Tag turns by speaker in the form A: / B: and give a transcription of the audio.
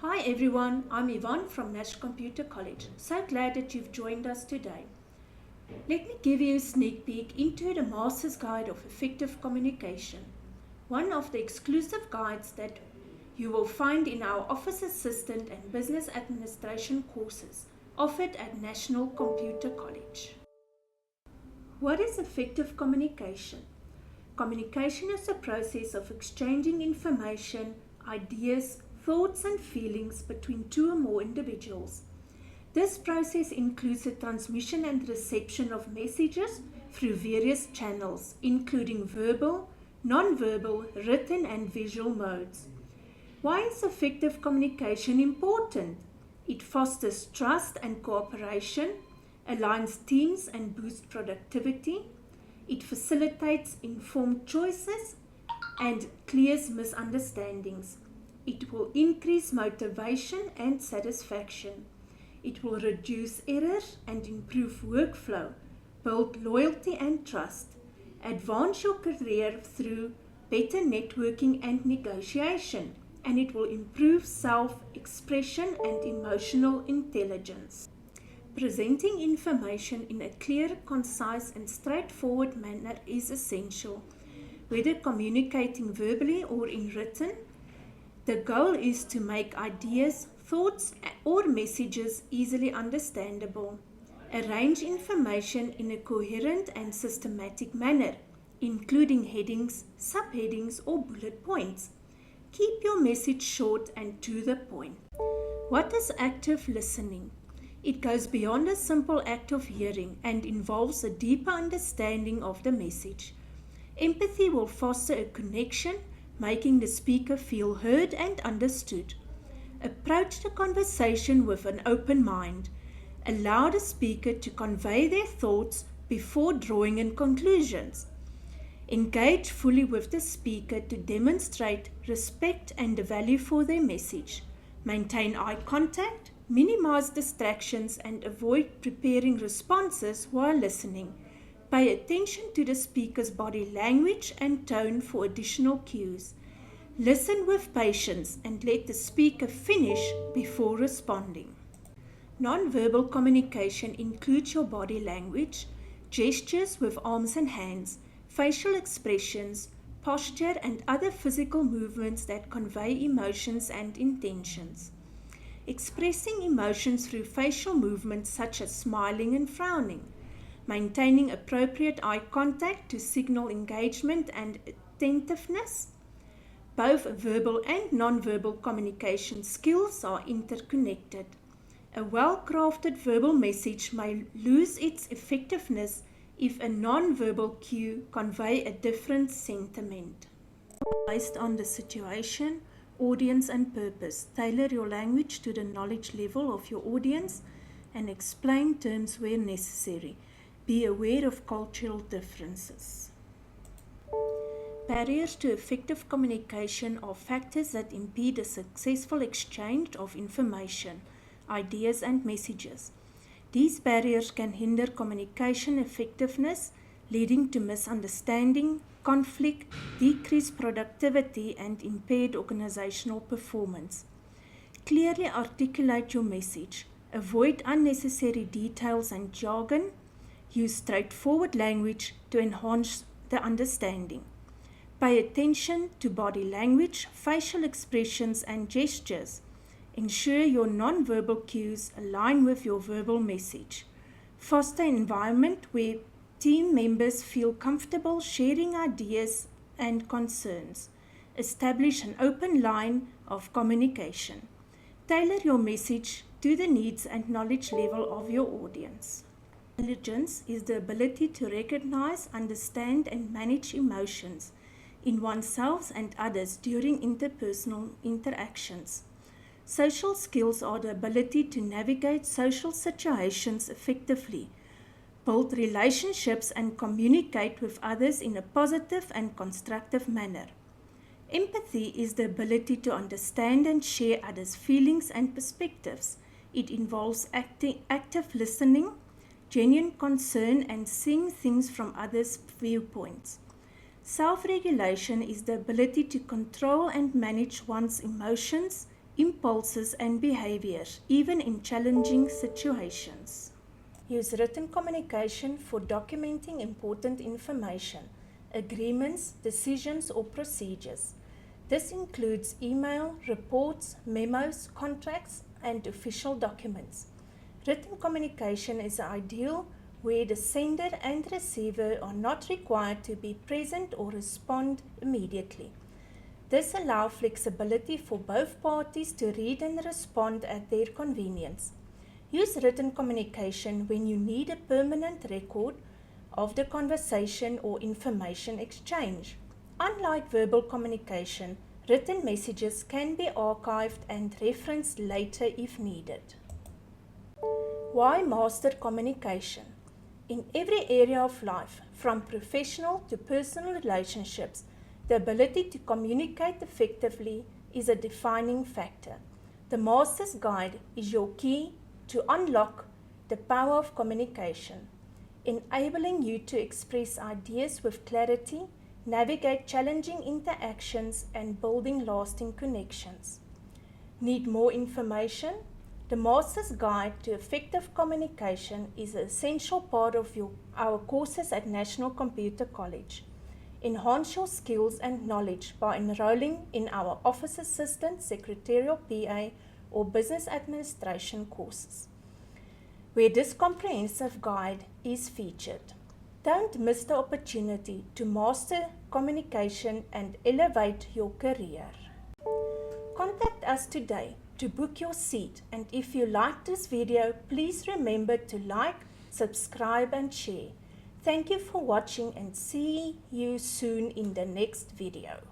A: Hi everyone, I'm Yvonne from Nash Computer College. So glad that you've joined us today. Let me give you a sneak peek into the Master's Guide of Effective Communication, one of the exclusive guides that you will find in our Office Assistant and Business Administration courses offered at National Computer College. What is effective communication? Communication is a process of exchanging information, ideas, thoughts and feelings between two or more individuals. This process includes the transmission and reception of messages through various channels, including verbal, non-verbal, written and visual modes. Why is effective communication important? It fosters trust and cooperation, aligns teams and boosts productivity. It facilitates informed choices and clears misunderstandings. It will increase motivation and satisfaction. It will reduce errors and improve workflow, build loyalty and trust, advance your career through better networking and negotiation, and it will improve self-expression and emotional intelligence. Presenting information in a clear, concise and straightforward manner is essential. Whether communicating verbally or in written, the goal is to make ideas, thoughts or messages easily understandable. Arrange information in a coherent and systematic manner, including headings, subheadings or bullet points. Keep your message short and to the point. What is active listening? It goes beyond a simple act of hearing and involves a deeper understanding of the message. Empathy will foster a connection, making the speaker feel heard and understood. Approach the conversation with an open mind. Allow the speaker to convey their thoughts before drawing in conclusions. Engage fully with the speaker to demonstrate respect and value for their message. Maintain eye contact, minimize distractions and avoid preparing responses while listening. Pay attention to the speaker's body language and tone for additional cues. Listen with patience and let the speaker finish before responding. Non-verbal communication includes your body language, gestures with arms and hands, facial expressions, posture and other physical movements that convey emotions and intentions. Expressing emotions through facial movements such as smiling and frowning. Maintaining appropriate eye contact to signal engagement and attentiveness. Both verbal and non-verbal communication skills are interconnected. A well-crafted verbal message may lose its effectiveness if a non-verbal cue convey a different sentiment. Based on the situation, audience and purpose, tailor your language to the knowledge level of your audience and explain terms where necessary. Be aware of cultural differences. Barriers to effective communication are factors that impede a successful exchange of information, ideas and messages. These barriers can hinder communication effectiveness, leading to misunderstanding, conflict, decreased productivity and impaired organizational performance. Clearly articulate your message. Avoid unnecessary details and jargon. Use straightforward language to enhance the understanding. Pay attention to body language, facial expressions and gestures. Ensure your non-verbal cues align with your verbal message. Foster an environment where team members feel comfortable sharing ideas and concerns. Establish an open line of communication. Tailor your message to the needs and knowledge level of your audience. Intelligence is the ability to recognize, understand, and manage emotions in oneself and others during interpersonal interactions. Social skills are the ability to navigate social situations effectively, build relationships, and communicate with others in a positive and constructive manner. Empathy is the ability to understand and share others' feelings and perspectives. It involves active listening, genuine concern, and seeing things from others' viewpoints. Self-regulation is the ability to control and manage one's emotions, impulses and behaviors, even in challenging situations. Use written communication for documenting important information, agreements, decisions, or procedures. This includes email, reports, memos, contracts, and official documents. Written communication is ideal where the sender and receiver are not required to be present or respond immediately. This allows flexibility for both parties to read and respond at their convenience. Use written communication when you need a permanent record of the conversation or information exchange. Unlike verbal communication, written messages can be archived and referenced later if needed. Why master communication? In every area of life, from professional to personal relationships, the ability to communicate effectively is a defining factor. The Master's Guide is your key to unlock the power of communication, enabling you to express ideas with clarity, navigate challenging interactions, and building lasting connections. Need more information? The Master's Guide to Effective Communication is an essential part of our courses at National Computer College. Enhance your skills and knowledge by enrolling in our Office Assistant, Secretarial PA, or Business Administration courses, where this comprehensive guide is featured. Don't miss the opportunity to master communication and elevate your career. Contact us today to book your seat, and if you liked this video, please remember to like, subscribe and share. Thank you for watching and see you soon in the next video.